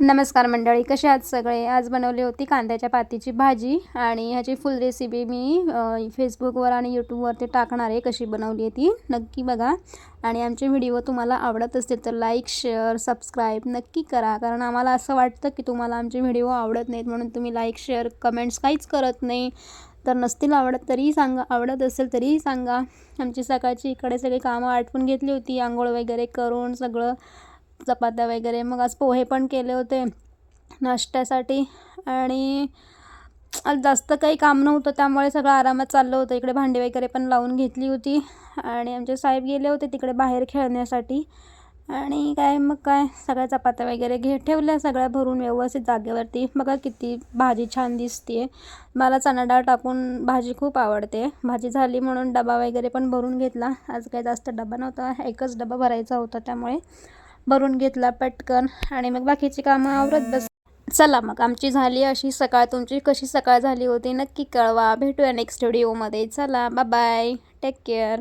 नमस्कार मंडळी, कसे आहात सगळे? आज बनवली होती कांद्याच्या पातीची भाजी आणि ह्याची फुल रेसिपी मी फेसबुकवर आणि यूट्यूबवरती टाकणार आहे. कशी बनवली आहे ती नक्की बघा. आणि आमचे व्हिडिओ तुम्हाला आवडत असतील तर लाईक, शेअर, सबस्क्राईब नक्की करा. कारण आम्हाला असं वाटतं की तुम्हाला आमचे व्हिडिओ आवडत नाहीत म्हणून तुम्ही लाईक, शेअर, कमेंट्स काहीच करत नाही. तर नसतील आवडत तरीही सांगा, आवडत असेल तरीही सांगा. आमची सकाळची इकडे सगळी कामं आटपून घेतली होती, आंघोळ वगैरे करून सगळं, चपात्या वगैरे. मग आज पोहे पण केले होते नाश्त्यासाठी आणि आज जास्त काही काम नव्हतं त्यामुळे सगळं आरामात चाललं होतं. इकडे भांडी वगैरे पण लावून घेतली होती आणि आमचे साहेब गेले होते तिकडे बाहेर खेळण्यासाठी. आणि मग सगळ्या चपात्या वगैरे ठेवल्या सगळ्या भरून व्यवस्थित जागेवरती. बघा किती भाजी छान दिसते. मला चणा डाळ टाकून भाजी खूप आवडते. भाजी झाली म्हणून डबा वगैरे पण भरून घेतला. आज काही जास्त डबा नव्हता, एकच डबा भरायचा होता त्यामुळे भरून घेतला पटकन आणि मग बाकीची कामं आवरत बस. चला मग, आमची झाली अशी सकाळ. तुमची कशी सकाळ झाली होती नक्की कळवा. भेटूया नेक्स्ट व्हिडिओमध्ये. चला, बाय बाय, टेक केअर.